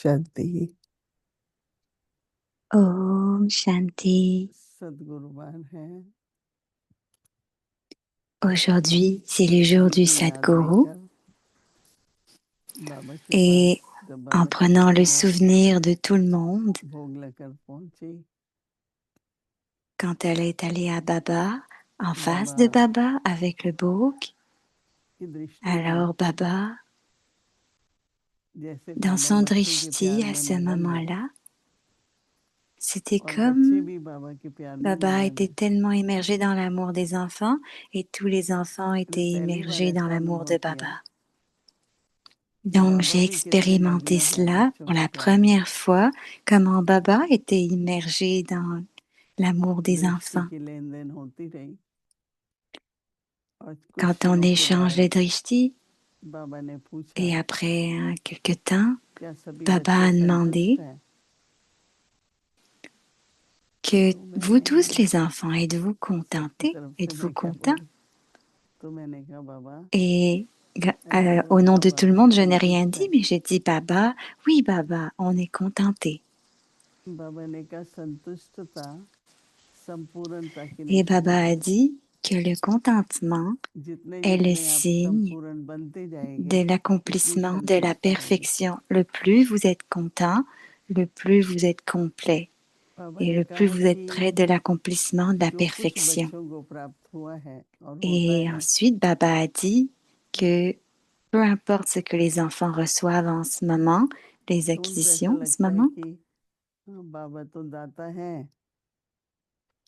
शांति। Om Shanti. सद्गुरुवान है। Aujourd'hui, c'est le jour du उनकी याद Sadhguru लेकर बाबा के et पास जब en बाबा के prenant le चरणों souvenir de tout le monde, भोग लेकर पहुंची, quand elle est allée à Baba, en face बाबा de Baba avec le bhog, की दृष्टि में alors Baba, जैसे dans बाबा son बच्चों के drishti प्यार à में ce मगन हो moment-là, c'était और बच्चे comme भी बाबा के प्यार में Baba मगन était है। tellement immergé dans l'amour des enfants et tous les enfants मैंने étaient पहली बार immergés dans ऐसा l'amour अनुभव de किया Baba. कि Donc बाबा j'ai भी कितने expérimenté मग्न है cela बच्चों pour के la प्यार में। première fois, comment Baba était immergé dans l'amour des दृष्टि enfants. की लेन देन होती रही और कुछ Quand on क्षणों के échange बाद les drishtis, बाबा ने पूछा, et après quelques temps, क्या सभी Baba बच्चे a संतुष्ट demandé हैं? que तो vous मैंने tous les enfants, êtes-vous सबकी contentés? तरफ से Êtes-vous मैं क्या contents? बोलूं, तो मैंने कहा बाबा, Et मैंने au बोला nom हाँ de tout le बाबा monde, je n'ai rien संतुष्ट dit, है। mais j'ai dit Baba, oui Baba, on est contentés. बाबा ने कहा संतुष्टता संपूर्णता की Et निशानी Baba a है। dit que le contentement जितने est le जितने आप signe संपूर्ण बनते de जाएंगे उतनी l'accomplissement de la संतुष्टता होगी। perfection. Le plus vous êtes content, le plus vous êtes complet बाबा et ने le plus कहा vous êtes près कि de l'accomplissement de la जो कुछ perfection. बच्चों को प्राप्त हुआ है और होता Et है, ensuite, Baba a dit que peu importe ce que les enfants reçoivent en ce moment, les तो उनको ऐसा acquisitions en ce लगता है moment, कि बाबा तो दाता है,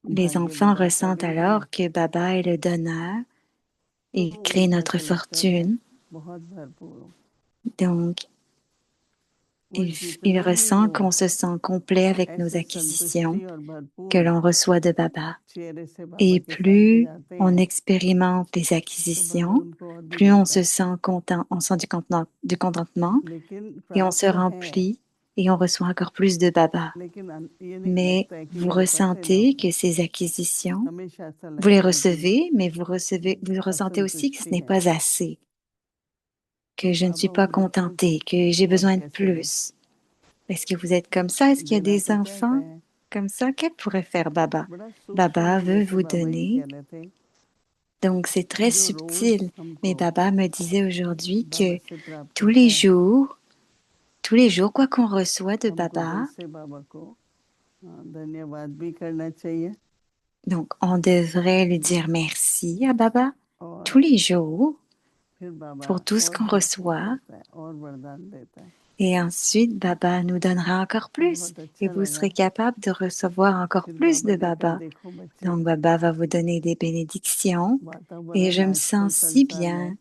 les भाग्य enfants विधाता ressentent भी हैं, alors que Baba est le donneur, तो il crée उनको notre ऐसा लगता है fortune. बहुत भरपूर। Donc, वो il जितना ही ressent वो qu'on se sent complet avec nos ऐसे acquisitions संतुष्टि और que भरपूर l'on reçoit de Baba. चेहरे से बाबा Et के सामने plus जाते on हैं expérimente les तो बाबा acquisitions, उनको और भी plus on देता se है। sent content, on sent du contentement लेकिन et on se प्राप्त है, remplit et on reçoit encore plus de Baba. लेकिन ये नहीं Mais लगता है कि vous मेरे पास ressentez इनफ que है। ces acquisitions, हमेशा ऐसा vous les लगता है कि recevez, mais vous ressentez aussi que ce असंतुष्टि n'est है। pas assez, तो que je ne suis बाबा pas उन बच्चों को contentée, que j'ai और besoin de कैसे दे, plus. Est-ce que vous êtes comme ça? Est-ce qu'il y a देना des तो चाहता enfants है। comme ça? Que pourrait faire Baba? बड़ा सूक्ष्म Baba है, veut जैसे vous बाबा ये donner. कह रहे थे, Donc c'est très जो रोज subtil. हमको Mais Baba me disait aujourd'hui बाबा que से प्राप्त tous होता les है, jours, tous les jours, quoi qu'on reçoit de हमको दिल Baba, से बाबा को धन्यवाद भी करना चाहिए donc on devrait lui dire merci à Baba tous और les jours फिर बाबा pour tout ce और qu'on भरपूर reçoit. करता है और वरदान देता है। Et ensuite, Baba nous donnera encore तो plus. बहुत Et अच्छा vous लगा। serez capable de recevoir encore फिर plus बाबा de ने कहा Baba. देखो बच्चे, Donc Baba va vous donner des bénédictions. Et वातावरण je me आजकल sens si संसार में bien.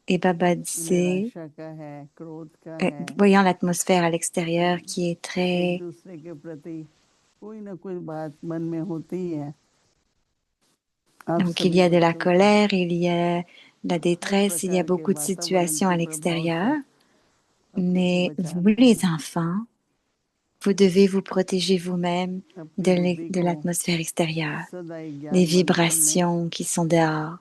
Et Baba disait, निराशा का है, क्रोध का है, voyant l'atmosphère à l'extérieur qui est एक très... दूसरे के प्रति कोई ना कोई बात मन में होती ही है। आप Donc il सभी y a de la बच्चों को colère, il y a de la her détresse, il y a प्रकार के beaucoup de वातावरण situations के à प्रभाव l'extérieur. से अपने को Mais vous, बचाना les है, enfants, vous devez vous protéger vous-même अपनी बुद्धि de को l'atmosphère extérieure, सदा एक des ज्ञानवान करने vibrations qui sont dehors.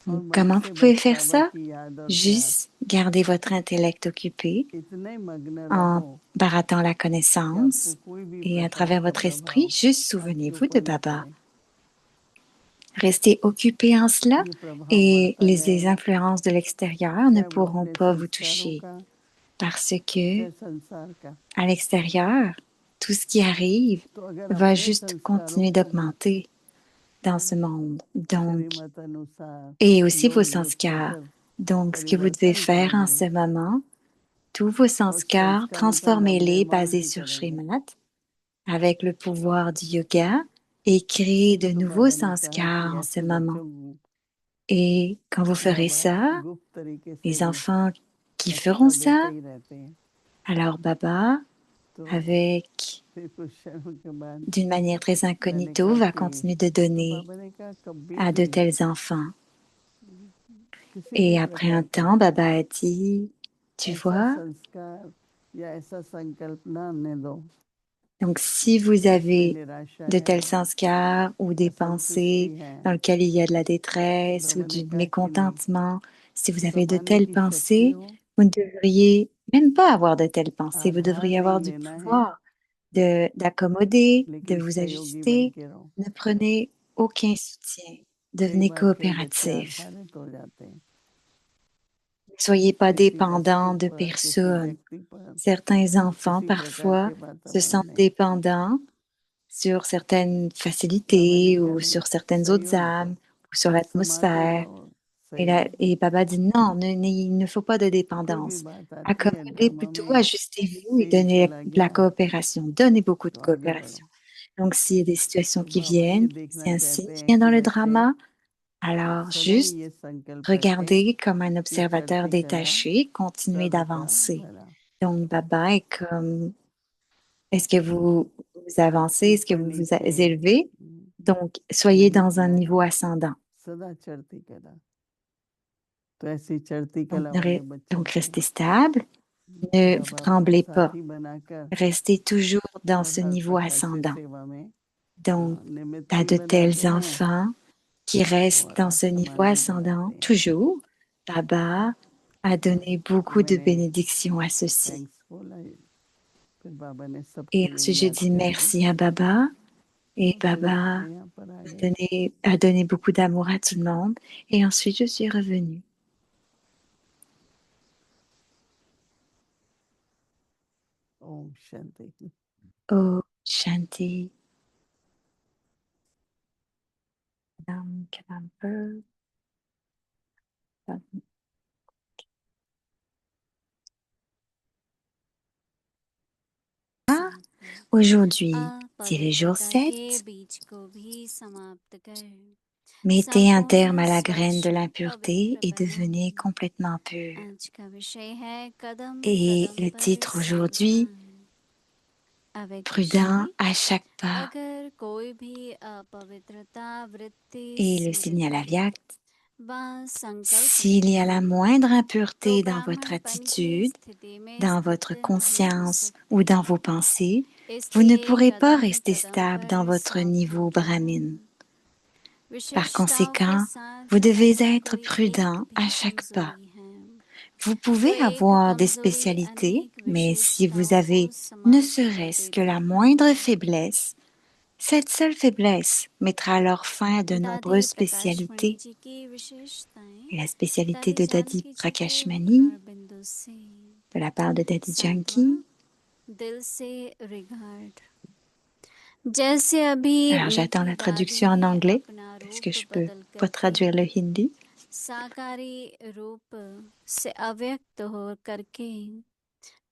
और Donc, मन comment vous से pouvez बस faire बाबा ça? की याद और प्यार, Juste garder votre intellect occupé इतने मग्न en रहो barattant la कि आपको connaissance कोई भी et à प्रकार travers का votre esprit, प्रभाव juste आपके souvenez-vous de ऊपर न Baba. पड़े। Restez occupé en cela ये प्रभाव et बढ़ता les जाएगा, influences de l'extérieur ne चाहे वो pourront अपने pas vous संस्कारों toucher का, parce que चाहे संसार का। à l'extérieur, tout ce qui arrive तो अगर va अपने juste संस्कारों continuer को d'augmenter dans ce monde. Donc, श्रीमत अनुसार et aussi vos योग युक्त sanskars. होकर Donc, ce que vous devez परिवर्तन faire en करेंगे ce moment, tous vos और sanskars, संस्कारों का transformez-les नवनिर्माण basés भी sur करेंगे, Srimad avec le pouvoir du yoga et créez de तो nouveaux बाबा ने कहा कि sanskars en ce ऐसे moment. बच्चों को Et quand vous ferez बाबा ça, गुप्त तरीके से les भी enfants qui feront एक्स्ट्रा देते ça, ही रहते हैं। alors Baba, तो avec, फिर कुछ क्षणों के बाद d'une manière très मैंने incognito, कहा va कि continuer de तो donner बाबा ने कहा कभी à de भी tels enfants. किसी भी Et après un प्रकार का temps, Baba a dit, tu ऐसा vois, संस्कार या ऐसा संकल्प ना आने दो donc si vous जिसमें avez निराशा de है, tels sanskars ou des असंतुष्टि pensées है। dans lesquelles il y a de la détresse ou बाबा ने du कहा कि नहीं, mécontentement, si vous avez de सब आने telles की शक्ति pensées, हो, vous ne devriez même pas avoir de telles pensées. Vous आधार devriez नहीं avoir du लेना है, pouvoir d'accommoder, de लेकिन vous सहयोगी बन ajuster. के रहो। Ne prenez aucun soutien. कई Devenez बार कई बच्चे coopératif. आधारित हो जाते हैं, Ne soyez pas किसी dépendant वस्तु de पर, किसी personnes. व्यक्ति पर, Certains enfants, किसी प्रकार parfois, के se वातावरण sentent में। dépendants sur certaines बाबा जी facilités ou कहते sur हैं certaines autres सहयोग दो, âmes ou sur समा के l'atmosphère. रहो, Et, सहयोग दो। et Baba dit non, il ne faut pas de कोई भी dépendance. बात आती है Accommodez ड्रामा plutôt, में, ajustez-vous et सीन donnez चला de la गया coopération. Donnez beaucoup de तो आगे coopération. बढ़ो। Donc, s'il y a des situations तो qui बाबा ये viennent, देखना si un signe चाहते हैं vient कि dans le बच्चे drama, alors सदा ही juste ये संकल्प रखें regardez comme un कि observateur चढ़ती कला détaché, continuez सबका d'avancer. भला। Donc, Baba est comme, est-ce que vous avancez, est-ce que ऊपर vous vous नीचे élevez? Donc, soyez नहीं dans un होना है, niveau ascendant. सदा चढ़ती कला। तो ऐसी चढ़ती Donc, कला वाले बच्चों donc को restez stable, ne vous बाबा अपना tremblez pas. साथी बनाकर Restez toujours dans और ce हर niveau प्रकार की ascendant. सेवा में Donc, निमित्त t'as भी de tels बनाते हैं enfants qui restent और dans ce niveau आत्मान भी ascendant, बनाते हैं। toujours. Baba a donné तो beaucoup de मैंने bénédictions à ceux-ci. थैंक्स बोला, फिर बाबा ने सबके Et लिए ensuite, je याद dis करके merci à Baba. Et फिर Baba यहाँ पर आ गए। a donné beaucoup d'amour à tout le monde. Et ensuite, je suis revenue. Om Shanti. Oh, Shanti. Madame Camper. संपूर्ण Aujourd'hui, c'est le jour अपवित्रता के 7. बीज को भी समाप्त कर Mettez un terme संपूर्ण à la graine de स्वच्छ l'impureté पवित्र et बनो। devenez complètement pur. आज का विषय है कदम Et कदम le पर titre aujourd'hui, सावधान। अव्यक्त prudent शक्ति, à chaque pas. अगर कोई भी अपवित्रता वृत्ति Et le signal स्मृति aviact, व संकल्प s'il y a la में moindre तो impureté dans votre ब्राह्मणपन की attitude, स्थिति में dans स्थित votre नहीं हो conscience ou सकते। dans vos pensées, vous ne इसलिए pourrez pas कदम rester कदम stable dans पर votre niveau सावधान रहो। brahmine. Par विशिष्टताओं के conséquent, vous साथ devez अगर être कोई एक prudent à भी chaque pas. कमजोरी है Vous तो pouvez एक avoir des कमजोरी spécialités, अनेक mais si vous विशेषताओं को avez ne समाप्त कर serait-ce que देती la है। moindre faiblesse, cette seule faiblesse mettra alors fin à de दादी nombreuses प्रकाश मणि spécialités. जी की विशेषताएं Et la spécialité दादी de Dadi जानकी जी के Prakashmani, मुखार बिंदु से। de la part de Dadi सातवां, Janki. दिल से रिगार्ड। जैसे अभी Alors j'attends मीठी la दादी traduction en ने anglais, अपना parce que रूप je peux बदल pas करके traduire le hindi. साकारी रूप से अव्यक्त हो करके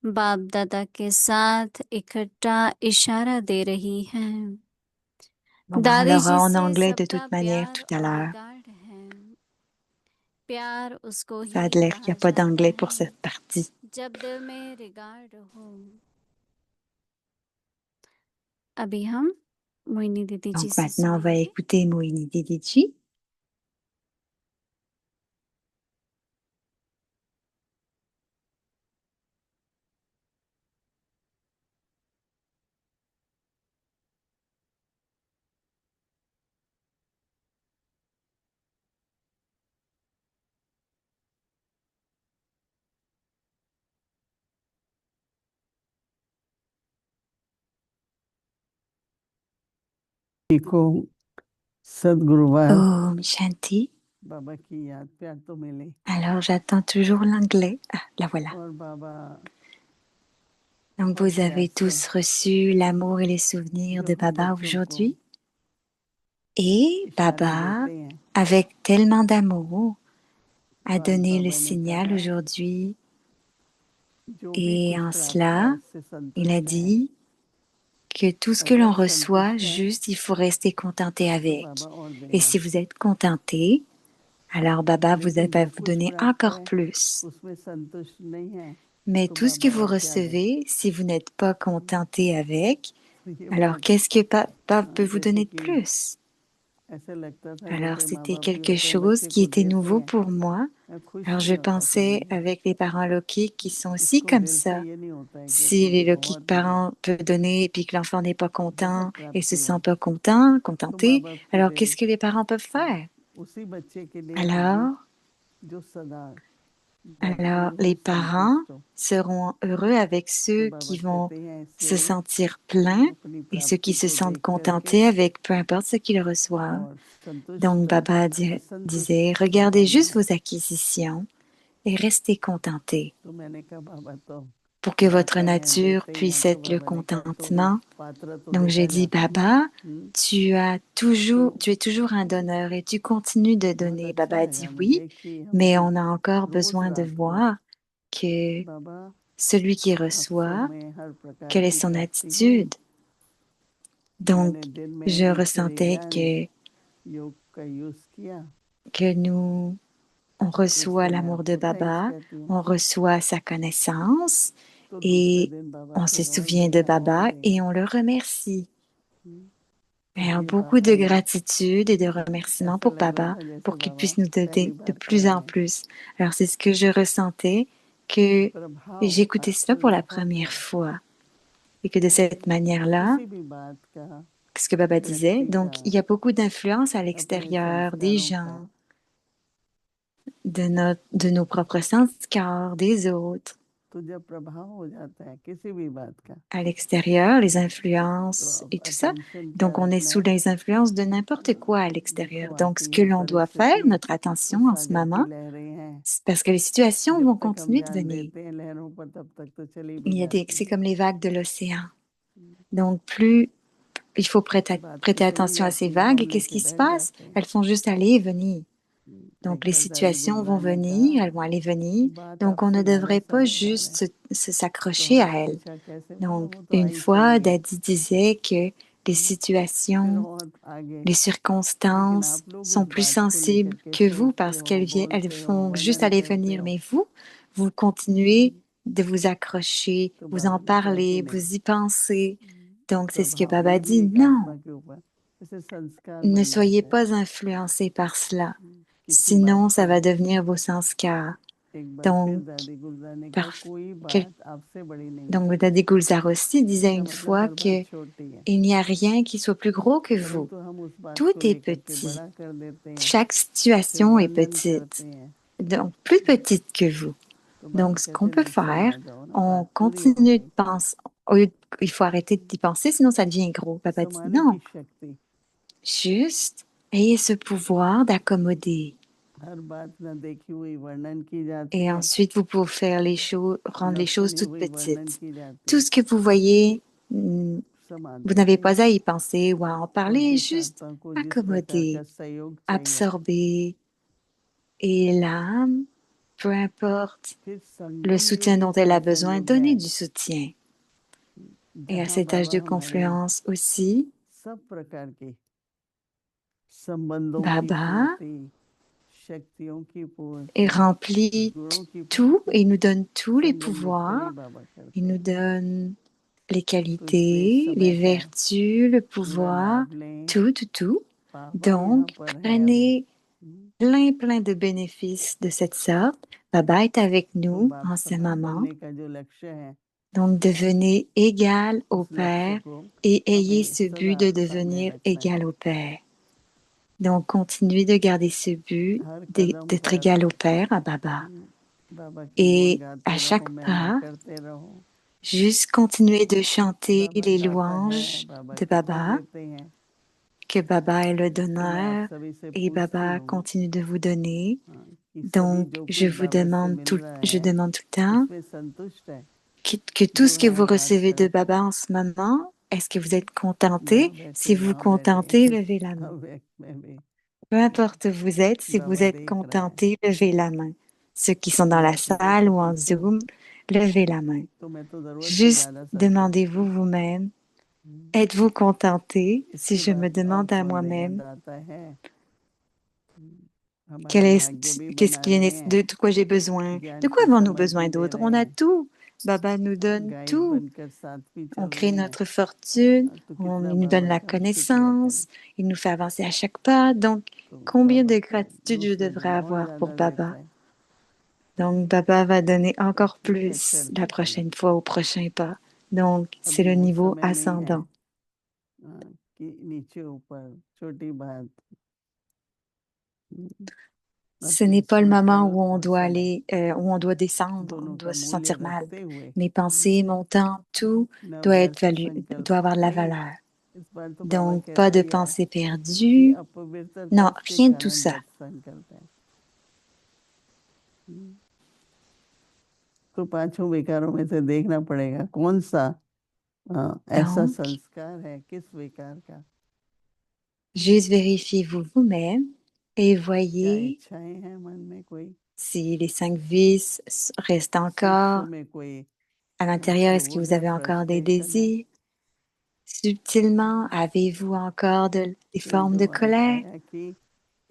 बाप दादा के साथ इकट्ठा इशारा दे रही है। Bon, ben, on दादी l'aura जी en से anglais de सबका toute manière प्यार tout à और l'heure. रिगार्ड है। प्यार उसको Ça a he de l'air qu'il n'y कहा a pas जाता d'anglais pour है cette partie. जब दिल में रिगार्ड हो। अभी हम मोहिनी दीदी जी Donc से maintenant, on va सुनेंगे। écouter Moini Didichi. को सदगुरुवार Om Shanti. बाबा की याद प्यार तो मिले Alors j'attends toujours l'anglais. Ah, la voilà. और बाबा Donc बहुत vous प्यार avez से tous reçu l'amour et les souvenirs जो de हम Baba बच्चों को aujourd'hui. Et इशारे Baba, देते हैं avec tellement d'amour, a तो आज donné le बाबा ने signal कहा aujourd'hui. जो भी Et कुछ en प्राप्त हुआ cela, उससे il a संतुष्ट है। dit que tout ce que अगर l'on reçoit, संतुष्ट है juste, il faut rester contenté तो avec. बाबा और Et देगा, si vous êtes contenté, alors Baba लेकिन va जो vous कुछ donner प्राप्त encore है plus. उसमें संतुष्ट नहीं है Mais तो tout ce que बाबा vous और क्या दे। recevez, si vous n'êtes pas contenté avec, तो ये alors बहुत qu'est-ce que Papa peut vous जैसे donner de कि plus? ऐसे लगता था, Alors जैसे माँ c'était बाप भी quelque होते हैं chose बच्चे qui को était देते nouveau हैं, pour moi. खुश Alors नहीं je होता कभी। pensais avec les parents leuciques qui sont aussi उसको comme दिल से ça. ये नहीं होता है कि Si les leuciques बहुत मिला, parents peuvent donner et puis que l'enfant n'est pas content बहुत et se प्राप्ति sent हुआ, pas content, तो माँ contenté, बाप के alors दिल qu'est-ce que les parents peuvent faire? उसी बच्चे के लिए Alors, जो सदा Alors, les parents seront heureux avec ceux qui vont se sentir pleins et ceux qui se sentent contentés avec peu importe ce qu'ils reçoivent. Donc, Baba disait, regardez juste vos acquisitions et restez contentés pour que votre nature puisse être le contentement. Donc, j'ai dit, Baba, tu es toujours un donneur et tu continues de donner. Baba a dit oui, mais on a encore besoin de voir que celui qui reçoit, quelle est son attitude. Donc, je ressentais que on reçoit l'amour de Baba, on reçoit sa connaissance et on se souvient de Baba et on le remercie. Alors, beaucoup de gratitude et de remerciements pour Baba pour qu'il puisse nous donner de plus en plus. Alors, c'est ce que je ressentais, que j'écoutais cela pour la première fois et que de cette manière-là, ce que Baba disait, donc il y a beaucoup d'influence à l'extérieur des gens, de nos propres sanskars, des autres. À l'extérieur, les influences et tout ça. Donc, on est sous les influences de n'importe quoi à l'extérieur. Donc, ce que l'on doit faire, notre attention en ce moment, c'est parce que les situations vont continuer de venir. C'est comme les vagues de l'océan. Donc, il faut prêter attention à ces vagues et qu'est-ce qui se passe? Elles font juste aller et venir. Donc, les situations vont venir, elles vont aller venir. Donc, on ne devrait pas juste s'accrocher à elles. Donc, une fois, Daddy disait que les situations, les circonstances sont plus sensibles que vous parce elles font juste aller venir. Mais vous continuez de vous accrocher, vous en parler, vous y pensez. Donc, c'est ce que Baba dit. Non, ne soyez pas influencés par cela. Sinon, ça va devenir vos sanskars. Donc, Daddy Gulzar aussi disait une fois que il n'y a rien qui soit plus gros que vous. Tout est petit. Chaque situation est petite. Donc, plus petite que vous. Donc, ce qu'on peut faire, on continue de penser. Il faut arrêter d'y penser, sinon ça devient gros. Papa dit non. Juste, ayez ce pouvoir d'accommoder. Et ensuite, vous pouvez faire rendre les choses toutes petites. Tout ce que vous voyez, vous n'avez pas à y penser ou à en parler, juste accommoder, absorber. Et l'âme, peu importe le soutien dont elle a besoin, donner du soutien. Et à cet âge de confluence aussi, Baba est rempli tout et nous donne tous les pouvoirs. Il nous donne les qualités, les vertus, le pouvoir, tout. Donc, prenez plein de bénéfices de cette sorte. Baba est avec nous en ce moment. Donc, devenez égal au Père et ayez ce but de devenir égal au Père. Donc, continuez de garder ce but d'être égal au Père, à Baba. Et à chaque pas, juste continuez de chanter les louanges de Baba, que Baba est le donneur et Baba continue de vous donner. Donc, je demande tout le temps que tout ce que vous recevez de Baba en ce moment, est-ce que vous êtes contenté? Si vous contentez, levez la main. Peu importe où vous êtes, si vous êtes contenté, levez la main. Ceux qui sont dans la salle ou en Zoom, levez la main. Juste demandez-vous vous-même, êtes-vous contenté? Si je me demande à moi-même, de quoi j'ai besoin? De quoi avons-nous besoin d'autre? On a tout. Baba nous donne tout. On crée notre fortune, il nous donne la connaissance, il nous fait avancer à chaque pas. Donc, combien de gratitude je devrais avoir pour Baba? Donc, Baba va donner encore plus la prochaine fois au prochain pas. Donc, c'est le niveau ascendant. Ce n'est pas le moment où on doit aller, où on doit descendre, on doit se sentir mal. Mes pensées, mon temps, tout doit être doit avoir de la valeur. Donc, pas de pensées perdues. Non, rien de tout ça. तो पांचों विकारों में से देखना पड़ेगा कौन सा ऐसा Donc, संस्कार है किस विकार का juste vérifiez-vous vous-même et क्या voyez इच्छाएं हैं मन में कोई si les 5 vices restent encore सूक्ष्म में कोई à l'intérieur. Est-ce que क्रोध vous है avez encore des फ्रस्ट्रेशन है désirs? Subtilement, avez-vous encore des ये formes जो de अंत colère आया कि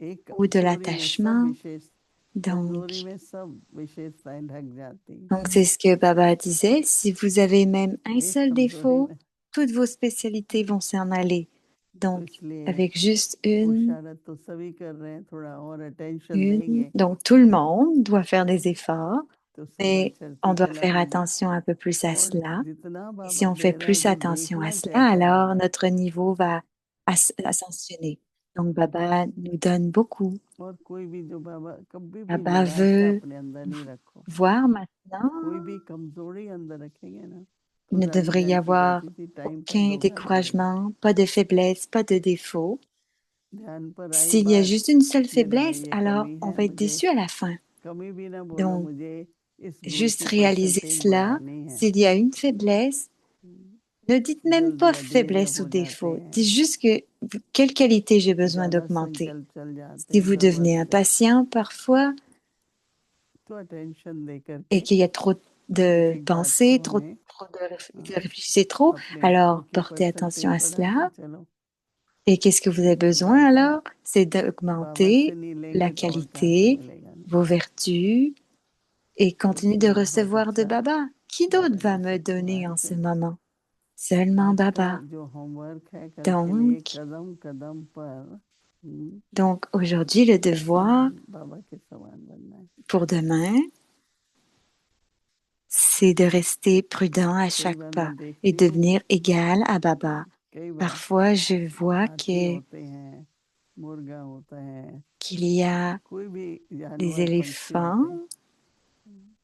एक ou de कमजोरी में सब l'attachement? विशेष कमजोरी Donc, में सब विशेषताएं ढक जाती donc c'est ce que Baba disait. Si vous avez même un एक seul कमजोरी défaut, में toutes vos spécialités vont s'en aller. तो Donc, इसलिए avec juste une, पुरुषार्थ तो सभी कर रहे हैं थोड़ा और अटेंशन देंगे donc tout le monde doit faire des efforts, तो सब mais on चलती doit चला faire होगा attention un peu plus à और cela. जितना Et si बाबा on दे fait रहा है plus वो attention à देखना cela, क्या alors करना है notre niveau va ascensionner. Donc, Baba nous donne beaucoup. और कोई भी जो बाबा कभी भी Baba निराशा veut अपने अंदर नहीं रखो voir maintenant. कोई भी कमजोरी अंदर रखेंगे ना Il ne devrait y avoir कहती थी टाइम पर aucun धोखा मिलेगा découragement, pas de faiblesse, pas de défaut. ध्यान पर आई S'il y a बात juste une seule ये नहीं faiblesse, ये alors कमी on है va être मुझे déçu à la fin. कमी भी ना बोलो Donc, मुझे इस गुण juste की réaliser परसेंटेज cela. बढ़ानी है S'il y a une faiblesse, ne dites même जल्दी pas अधीर faiblesse ou हो जाते défaut. हैं Dites juste que quelle qualité j'ai besoin ज्यादा d'augmenter. संकल्प चल जाते Si हैं vous devenez प्रवृत्ति impatient parfois तो अटेंशन दे et करके qu'il y a trop एक de एक बात pensées, को हमें vous réfléchissez trop, अपने गुण alors की portez attention परसेंटेज à बढ़ाते cela. चलो Et qu'est-ce que vous avez besoin बाबा alors? C'est बाबा से d'augmenter नहीं la लेंगे तो और कहाँ से qualité, मिलेगा नहीं vos vertus et तो continuer de इसलिए बहुत recevoir de अच्छा Baba. Qui बाबा d'autre va ने me सबको donner en आज ce moment? Seulement आज का Baba. जो होमवर्क है कल के लिए Donc, कदम कदम पर donc aujourd'hui, le devoir बाबा के समान बनना है pour demain, c'est de rester prudent à कई chaque बार pas मैं et देखती हूँ devenir égal à Baba. कई बार Parfois, je vois हाथी होते हैं मुर्गा होता है qu'il y a कोई भी des जानवर पंछी éléphants, होते हैं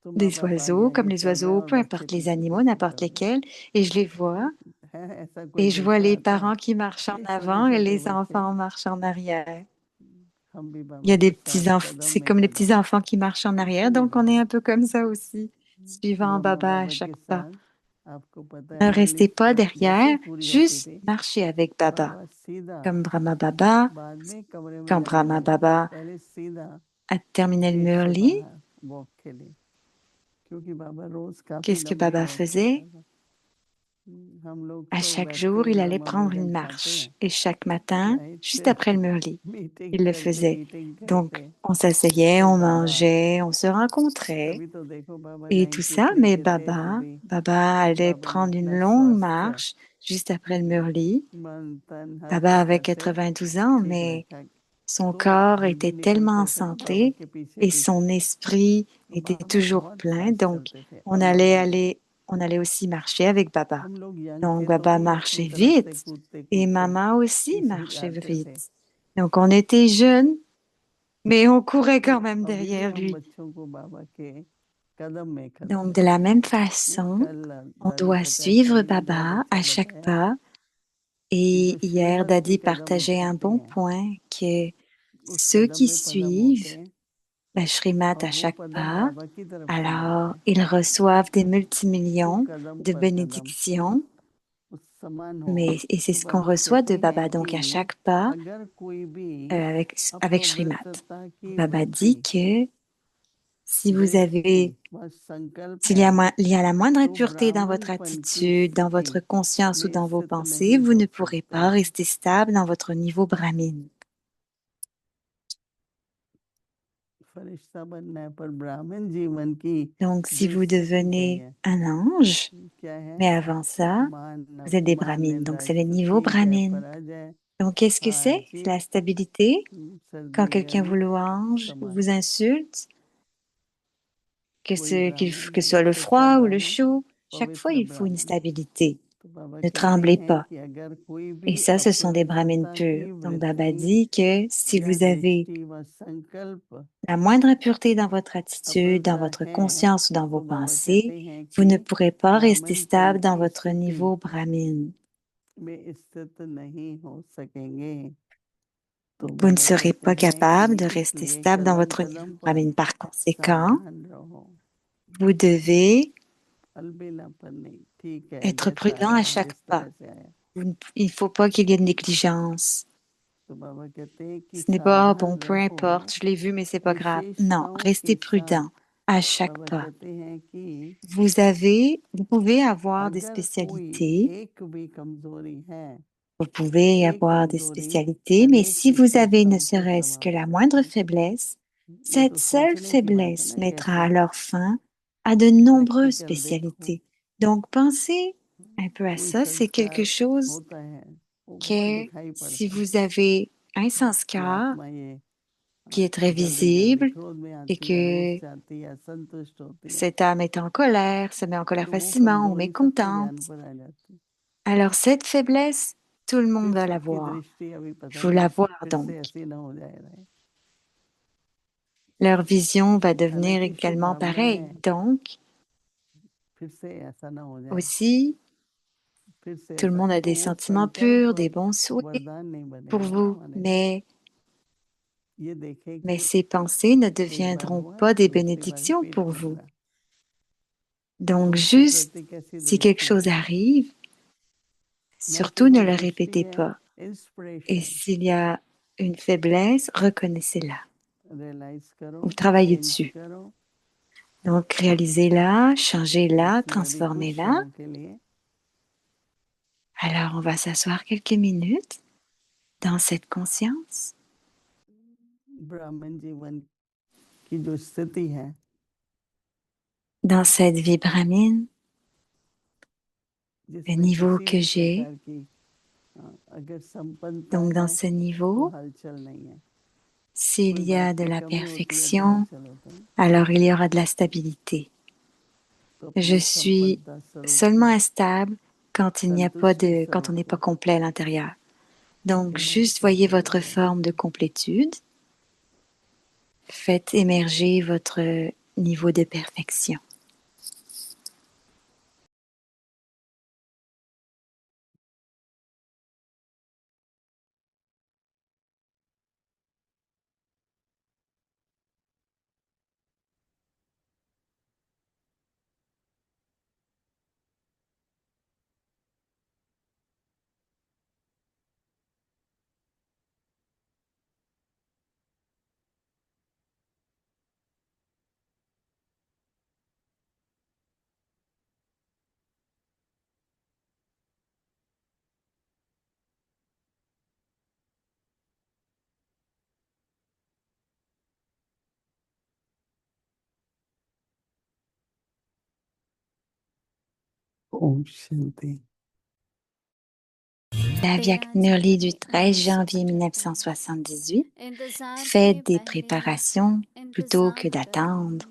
तो माँ des बाप oiseaux, आगे comme आगे les चल रहे हैं oiseaux, और peu बच्चे importe les पीछे animaux, पीछे n'importe चल रहे lesquels, et je les vois. हैं है ऐसा कोई Et je vois देखता les आता parents qui marchent en ये छोटे avant et छोटे les बच्चे enfants marchent en arrière. हम भी Il y बाबा a के des साथ petits enfants, कदम c'est में comme les Kadam petits enfants qui marchent en arrière, donc on est un peu comme ça aussi, suivant Brahma Baba à बाबा के chaque pas. साथ आपको पता है Ne मुरली restez pas जैसे derrière, पूरी होती juste थी marchez avec Baba. बाबा सीधा Comme Brahma Baba, बाद में कमरे में quand जाने Brahma लगे Baba पहले सीधा a terminé le गेट से Murli, बाहर वॉक के लिए क्योंकि बाबा रोज काफी qu'est-ce que लंबी Baba वॉक करता faisait? था हम लोग À तो chaque बैठते jour, ही il allait Brahma prendre une भोजन खाते marche. हैं Et chaque matin, light juste से après le Murli, meeting il le करके faisait. मीटिंग Donc, करके on s'asseyait, फिर on बाबा mangeait, on se rencontrait. तभी तो देखो बाबा Et tout ça, 93 mais के थे तभी Baba allait बाबा ने prendre une इतना longue स्वास्थ्य marche juste après le Murli. मन तन हर Baba avait प्रकार से 92 ans, ठीक mais रखा son तो corps हम भी était tellement निकलते en थे ना बाबा santé के पीछे et पीछे son esprit तो était बाबा toujours बहुत plein. पास Donc, चलते थे और बाबा on allait aussi marcher avec Baba. हम लोग यंग Donc, थे तो Baba भी अपनी marchait तरफ से vite कूदते et कूदते Maman aussi पीछे marchait जाते थे vite. Donc, on était jeunes, mais on courait तो quand même अभी भी derrière हम lui. बच्चों को बाबा के कदम में Donc, कदम de la même ये façon, कल on दादी doit पचासी suivre जी ने बहुत Baba अच्छा à chaque बताया pas. कि जो Et hier, श्रीमत Daddy के कदम partageait un उठाते bon हैं point que उस ceux कदम qui में पदम होते suivent हैं la Shrimat और à वो chaque पदम pas, बाबा की तरफ से alors मिलते हैं ils reçoivent des तो multimillions कदम de पर कदम bénédictions, उस समान हो et c'est तो ce qu'on बाबा reçoit de कहते हैं Baba. Donc à कि chaque pas, अगर कोई भी avec Shrimat. अपवित्रता की Baba वृत्ति dit que si vous दृष्टि avez, व संकल्प s'il y a, है il y a la moindre तो impureté dans votre ब्राह्मणपन की attitude, dans स्थिति votre conscience ou में dans vos स्थित pensées, नहीं vous हो ne pourrez सकते pas rester stable dans votre niveau brahmine. फरिश्ता बनना है पर ब्राह्मण जीवन की Donc si जो vous स्थिति devenez चाहिए un ange, क्या है mais avant ça, मान vous êtes des अपमान brahmines. Donc निंदा c'est le niveau स्तुति जय brahmine. पराजय Donc qu'est-ce que हार c'est? C'est जीत la stabilité. Quand सर्दी quelqu'un vous गर्मी louange ou vous समानता insulte, कोई ब्राह्मण que ce नहीं soit le सच्चा froid ou le ब्राह्मण chaud, chaque fois पवित्र il faut une ब्राह्मण stabilité. Ne tremblez pas. Et ça, ce sont des brahmines purs. Donc, Baba dit que si vous avez la moindre impureté dans votre attitude, dans votre conscience ou dans vos pensées, vous ne pourrez pas rester stable dans votre niveau brahmine. Vous ne serez pas capable de rester stable dans votre niveau brahmine. Par conséquent, vous devez être prudent à chaque pas. Il ne faut pas qu'il y ait de négligence. Ce n'est pas, bon, peu importe, je l'ai vu, mais c'est pas grave. Non, restez prudent à chaque pas. Vous pouvez avoir des spécialités. Vous pouvez avoir des spécialités, mais si vous avez ne serait-ce que la moindre faiblesse, cette seule faiblesse mettra alors fin à de nombreuses spécialités. Donc, pensez un peu à ça. C'est quelque chose que si vous avez un sanskar qui est très visible et que cette âme est en colère, se met en colère facilement ou mécontente, alors cette faiblesse, tout le monde va la voir. Il faut la voir donc. Leur vision va devenir également pareille. Donc, aussi, tout le monde a des sentiments purs, des bons souhaits pour vous, mais ces pensées ne deviendront pas des bénédictions pour vous. Donc, juste si quelque chose arrive, surtout ne le répétez pas. Et s'il y a une faiblesse, reconnaissez-la ou travaillez dessus. Donc, réalisez-la, changez-la, transformez-la. Alors, on va s'asseoir quelques minutes dans cette conscience. Dans cette vie brahmine, le niveau que j'ai, donc dans ce niveau, s'il y a de la perfection, alors il y aura de la stabilité. Je suis seulement instable quand il n'y a pas quand on n'est pas complet à l'intérieur. Donc, juste voyez votre forme de complétude. Faites émerger votre niveau de perfection. La Vyak Murli du 13 janvier 1978 fait des préparations plutôt que d'attendre.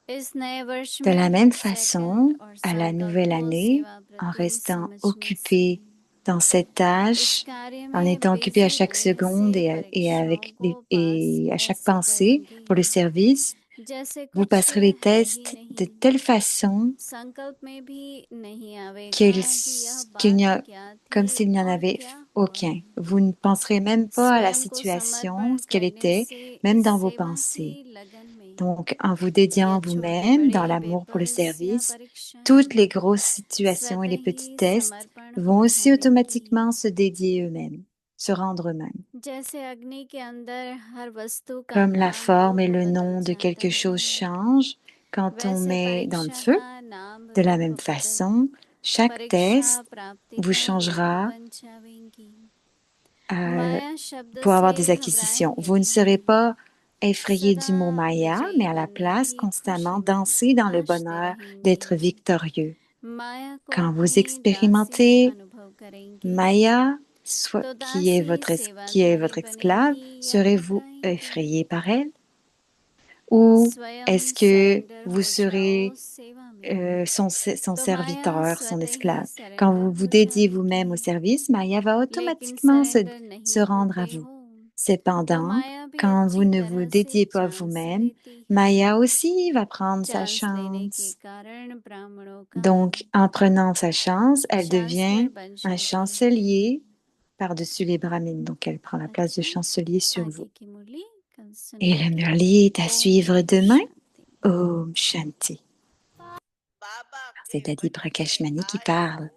De la même façon, à la nouvelle année, en restant occupé dans cette tâche, en étant occupé à chaque seconde et à chaque pensée pour le service, vous passerez les tests de telle façon comme s'il n'y en avait aucun. Vous ne penserez même pas à la situation, ce qu'elle était, même dans vos pensées. Donc, en vous dédiant vous-même dans l'amour pour le service, toutes les grosses situations et les petits tests vont aussi automatiquement se dédier eux-mêmes, se rendre eux-mêmes. Comme la forme et le nom de quelque chose changent quand on met dans le feu, de la même façon, chaque test vous changera pour avoir des acquisitions. Vous ne serez pas effrayé du mot Maya, mais à la place, constamment danser dans le bonheur d'être victorieux. Quand vous expérimentez Maya, qui est votre esclave, serez-vous effrayé par elle? ou est-ce स्वयं que surrender vous हो जाओ serez सेवा में son तो माया serviteur, son स्वतः ही esclave? Quand surrender vous vous हो dédiez vous-même au जाएगी service, Maya va लेकिन automatiquement सरेंडर se नहीं rendre à होते vous. हो तो Cependant, माया भी quand vous अच्छी ne vous तरह से dédiez pas चांस vous-même, लेती है Maya aussi va prendre sa chance लेने के chance. कारण ब्राह्मणों का Donc, en prenant sa chance, elle chancellor devient बन un जाती है chancelier par-dessus les brahmines. Donc, elle prend la place de अच्छा chancelier sur vous. आगे की मुरली कल Et le सुनेंगे murli est à suivre ओम demain. Shanti Om Shanti. C'est Dadi Prakashmani qui parle.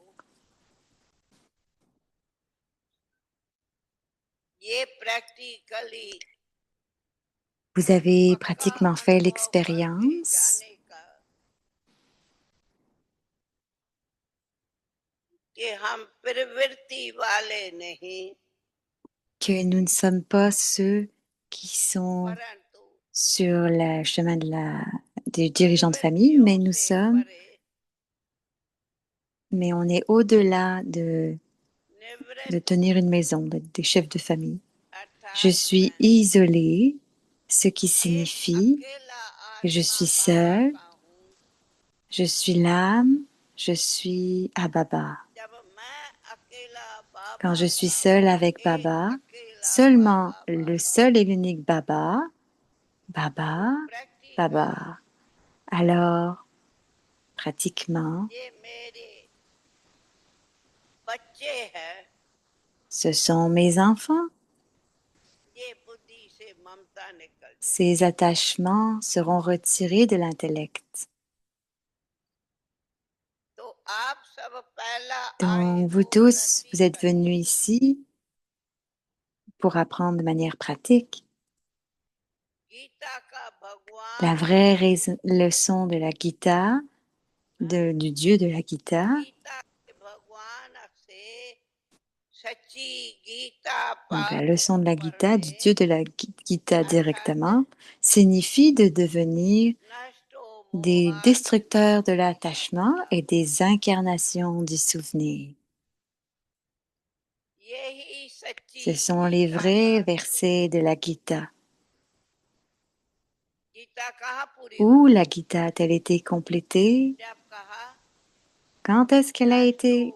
Vous avez pratiquement fait l'expérience que nous ne sommes pas ceux qui sont sur le chemin des dirigeants de famille, mais on est au-delà de tenir une maison, des chefs de famille. Je suis isolée, ce qui signifie que je suis seule, je suis l'âme, je suis à Baba. Quand je suis seule avec Baba, seulement le seul et l'unique Baba, Baba, Baba. Alors, pratiquement, ce sont mes enfants. Ces attachements seront retirés de l'intellect. Donc, vous tous, vous êtes venus ici pour apprendre de manière pratique la vraie leçon de la Gita, du Dieu de la Gita. Donc, la leçon de la Gita, du Dieu de la Gita directement, signifie de devenir des destructeurs de l'attachement et des incarnations du souvenir. Ce sont les vrais versets de la Gita. Où la Gita a-t-elle été complétée? Quand est-ce qu'elle a été...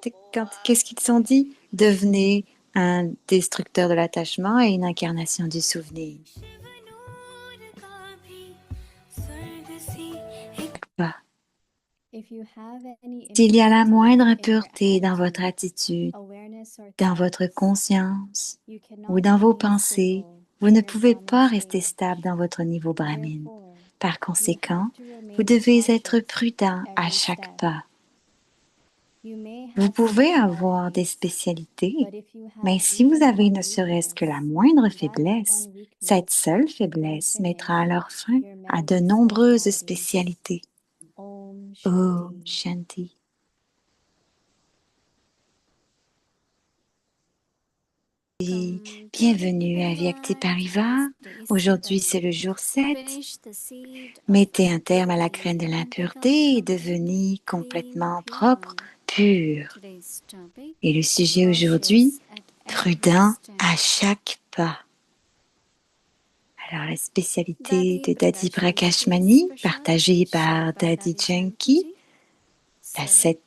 Qu'est-ce qu'ils sont dit? Devenez un destructeur de l'attachement et une incarnation du souvenir. S'il y a la moindre impureté dans votre attitude, dans votre conscience ou dans vos pensées, vous ne pouvez pas rester stable dans votre niveau brahmine. Par conséquent, vous devez être prudent à chaque pas. Vous pouvez avoir des spécialités, mais si vous avez ne serait-ce que la moindre faiblesse, cette seule faiblesse mettra alors fin à de nombreuses spécialités. Om Shanti. Bienvenue à Vyakti Parivar. Aujourd'hui, c'est le jour 7. Mettez un terme à la graine de l'impureté et devenez complètement propre, pur. Et le sujet aujourd'hui, prudent à chaque pas. Alors, la spécialité de Dadi Prakashmani, partagée par Dadi Janki, la 7.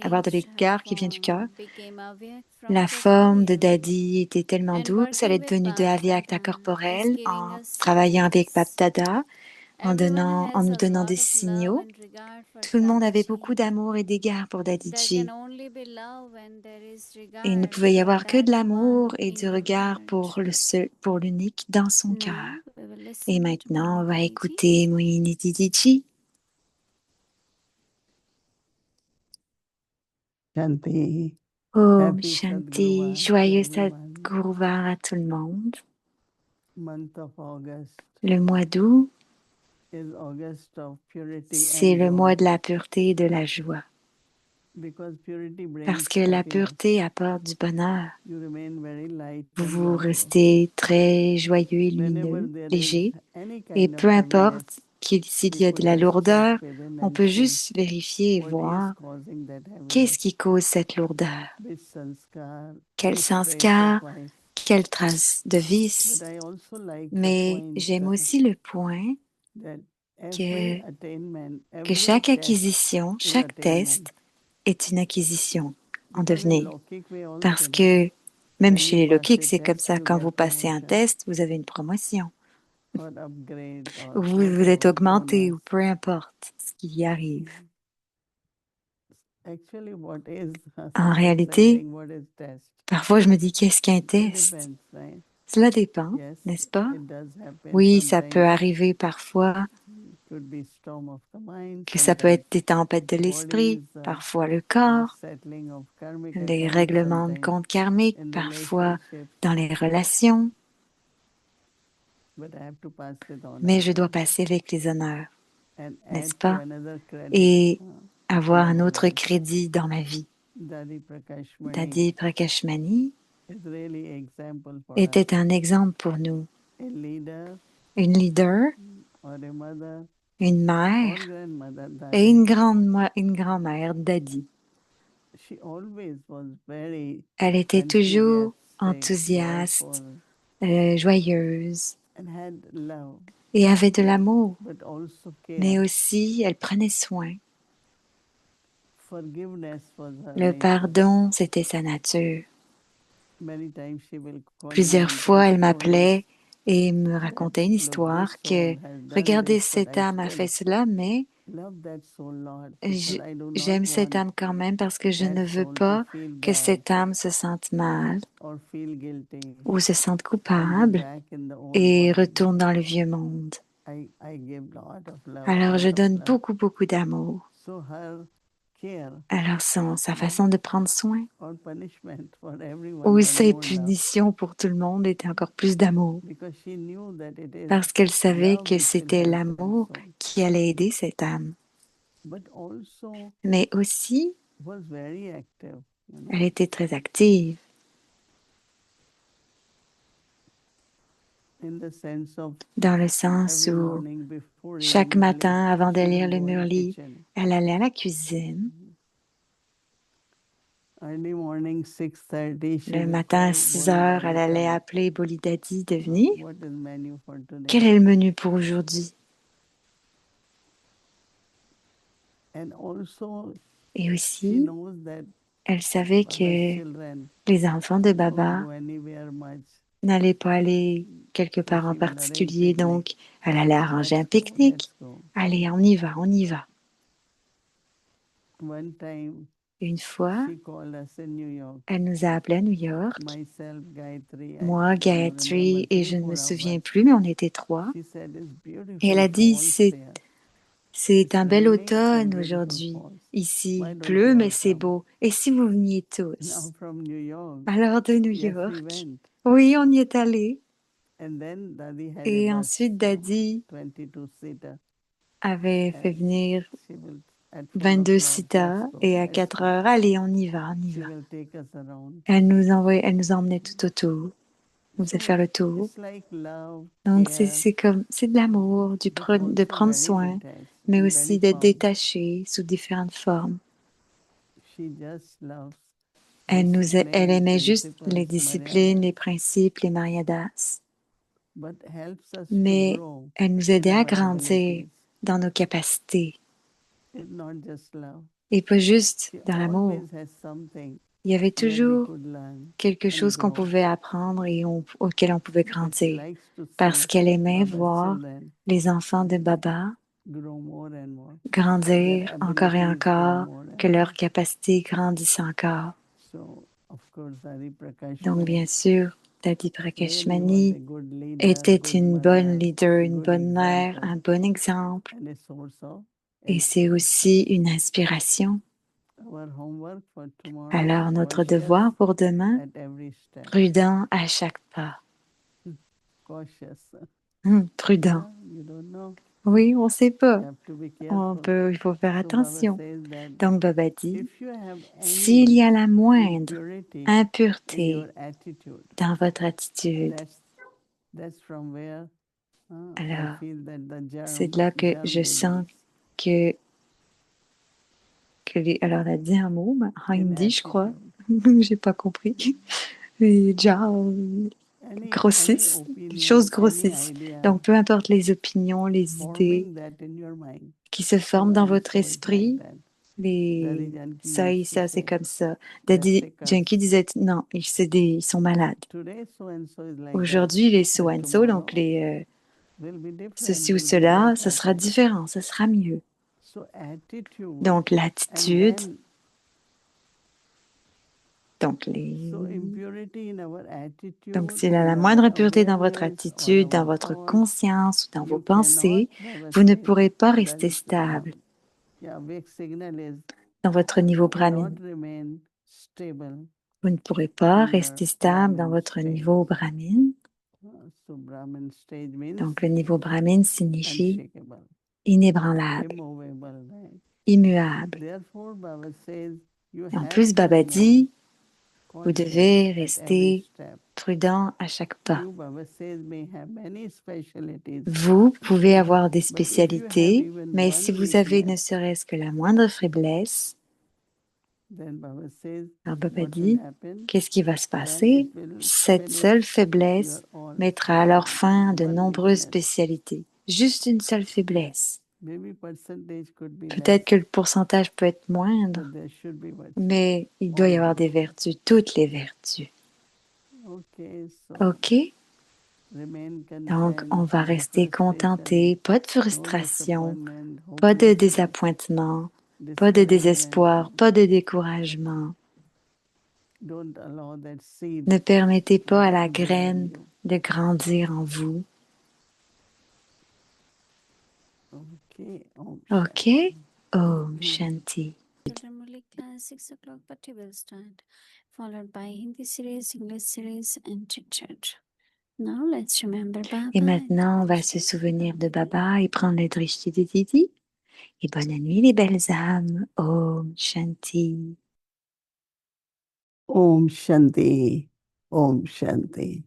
Avoir de l'égard qui vient du cœur. La forme de Dadi était tellement douce, elle est devenue de Avyakta corporelle en travaillant avec Bapdada, en nous donnant des signaux. Tout le monde avait beaucoup d'amour et d'égard pour Dadiji. Et il ne pouvait y avoir que de l'amour et du regard pour l'unique dans son cœur. Et maintenant, on va écouter Moini Didiji. Shanti. Om Shanti, joyeux Sadguruvar à tout le monde. Le mois d'août, c'est le mois de la pureté et de la joie. Parce que la pureté apporte du bonheur. Vous restez très joyeux et lumineux, léger. Et peu importe s'il y a de la lourdeur, on peut juste vérifier et voir qu'est-ce qui cause cette lourdeur. Quel sanskar, quelle trace de vice. But I also like the Mais point j'aime aussi le point that que, every attainment, que every chaque test acquisition, is chaque attainment. test est une acquisition en Because in devenir. Lokik way also, Parce que même when chez you les pass Lokiks, a c'est comme test, ça. you Quand get vous passez un promotion test, vous avez une promotion. or upgrade or Vous êtes whatever, augmenté bonus. ou peu importe ce qui y arrive. Actually, what is En sometimes I réalité, think what is test? parfois je me dis qu'est-ce qu'un It test? depends, right? Cela dépend, Yes, n'est-ce pas? it does happen. Oui, ça peut Sometimes arriver parfois it could be storm of the mind. que ça peut Sometimes être des tempêtes de l'esprit, bodies, parfois le corps, settling of karmic les accounts. règlements de Sometimes compte karmique, in parfois relationships. dans les relations. But I have to pass with honor, Mais je dois right? passer avec les honneurs, And n'est-ce add to pas? another credit Et in avoir my un autre life. crédit dans ma vie. Dadi Prakashmani Dadi Prakashmani is really example for us. était un exemple pour nous. A leader Une leader, or a mother une or mère grandmother, et Dadi. une grand-mère, Dadi. She always was very Elle était toujours enthusiastic, enthousiaste, joyful, joyeuse and had love, et avait de l'amour. but also Mais care. aussi, elle prenait soin. Forgiveness was her Le nature. pardon, c'était sa nature. Many times she will call me Plusieurs and fois, elle tell me m'appelait et me that, racontait une look, histoire this que, soul has done regardez, this, but cette I âme a still fait cela, mais love that soul, Lord, because I do not j'aime cette want âme quand même parce que je that ne veux soul to pas feel que bad cette âme se sente mal or feel guilty ou se sente and be coupable back in the old et world. retourne dans le vieux monde. I give lot of love, Alors, je lot of donne love. beaucoup, beaucoup d'amour. So her care Alors, sa façon de prendre soin or punishment for everyone ou was ses more love, punitions pour tout le monde était encore plus d'amour. because she knew that it is Parce qu'elle savait love que which will c'était help that l'amour soul, qui allait aider cette âme. but also Mais aussi, was very active, elle était très active, in the sense of dans le sens every où morning before reading chaque matin, Murli, avant de she lire would le go in Murli, kitchen. elle allait à la cuisine. Early morning 6:30 she Le would matin à call 6 Boli heures, elle Daddy, allait come. appeler Boli Daddy de venir. What is menu for Quel today? est le menu pour aujourd'hui? And also Et she aussi, knows that elle savait Baba's que children les enfants de don't Baba go anywhere much. n'allaient pas aller quelque So part en she will arrange particulier, picnic. donc elle allait arranger un Let's pique-nique. go. Allez, on y va, on y va. One time Une fois, she called us in New York. elle nous a appelés à New York. Myself, Gayatri, Moi, I don't remember, Gayatri, et je ne me 3-4 of souviens us. plus, mais on était 3. She said it's Et elle beautiful a dit, falls there. c'est It's un bel raining and automne beautiful aujourd'hui. falls. Ici, Why il don't pleut, you mais all c'est come? beau. Et si vous veniez Now tous? from New York, Alors de New yes, we York. went. Oui, on y est allé. And then Daddy had a Et bus, ensuite, Daddy 22-seater. avait fait And venir she will, at 4 22 o'clock, citas let's go, et à let's 4 go. heures, allez, on y va, on y She va. will take us around. Elle nous emmenait tout autour. On faisait So faire le tour. it's like love, Donc, care, c'est de l'amour, but de also prendre very soin, detached mais in aussi many d'être forms. détaché sous différentes formes. She just loves Elle discipline, aimait juste les principles, disciplines, les maryadas, principes, les mariadas. but helps us to Mais grow elle nous in aidait à our grandir abilities. dans nos capacités. It's not just love. Et pas juste She dans l'amour. always has something Il y avait where we toujours could learn quelque and chose qu'on grow. pouvait apprendre et auquel on pouvait Because she grandir. likes to Parce see qu'elle aimait Baba's voir children les enfants de Baba grow more and more. grandir Their encore et abilities grow encore, more que and leurs more. capacités grandissent encore. So, of course, Hari Prakash Donc, bien Mani sûr, Dadi really was a Prakashmani good leader, était good une bonne mother, leader, une good bonne mère, example, un bon exemple. and a source of Et c'est inspiration. aussi une inspiration. Our homework for tomorrow, Alors, notre cautious devoir pour demain, at every step. prudent à chaque pas. Cautious. Prudent. You don't know. Oui, on ne sait pas. You have to be careful. Il faut faire So Baba attention. says that Donc, Baba dit, if you have s'il y any a la moindre impurity in impureté your attitude, dans votre attitude, that's from where I alors feel that the c'est de là que germ je sens begins. alors elle a dit un mot, In hindi, je crois. attitude. J'ai pas compris. les gens any grossissent, les opinion, choses any grossissent. idea Donc, peu importe les opinions, les idées forming that in your mind. qui se So forment dans and votre so is like esprit, that. les Daddy ça Yankee et used to ça, c'est say, comme ça. they're Daddy sick. Junkie disait non, ils sont malades. Today so and so is like that. Aujourd'hui, les so But and so, donc tomorrow les will be different, ceci ou will be cela, much ça sera better. différent, ça sera mieux. So attitude Donc and l'attitude, then donc les so impurity in our attitude, donc s'il y a in la our moindre impureté dans votre awareness or attitude, dans our votre thoughts, conscience ou dans vos you cannot pensées, have a vous ne state pourrez pas that rester is, stable. yeah, weak signal is Dans votre niveau cannot brahmine, remain stable vous ne pourrez pas in your rester stable dans Brahmin votre stage. niveau brahmine. So Brahmin stage means Donc le niveau brahmine signifie unshakable, inébranlable, immovable, right? immuable. Therefore, Baba says you Et en have plus, to Baba remain dit, vous cautious devez at every rester step. prudent à chaque pas. You, Baba says, may have many specialties, Vous pouvez avoir des but if you have spécialités, even mais one si vous avez ne weakness, serait-ce que la moindre faiblesse, then Baba says, alors Baba what will dit, happen? qu'est-ce qui va se Then passer? it will Cette seule finish faiblesse your all mettra alors fin à de one nombreuses weakness. spécialités. Juste une seule faiblesse. Maybe percentage could be Peut-être less, que le pourcentage peut être moindre, but there should be virtue. mais il doit y avoir des vertus, toutes les vertus. Okay, so OK? remain Donc, content, on va no rester frustration, contenté, pas de no frustration, disappointment, pas de hopelessness, désappointement, pas de discouragement. désespoir, pas de découragement. Don't allow that seed Ne permettez pas à la to grow in graine you. de grandir en vous. Okay, Om OK? Shanti. Om Shanti. Children class 6 o'clock party will start, followed by Hindi series, English series, and chit chat. Now let's remember Baba. Et maintenant, on va se souvenir de Baba et prendre le drishti de Didi. Et bonne nuit les belles âmes. Om Shanti. Om Shanti. Om Shanti.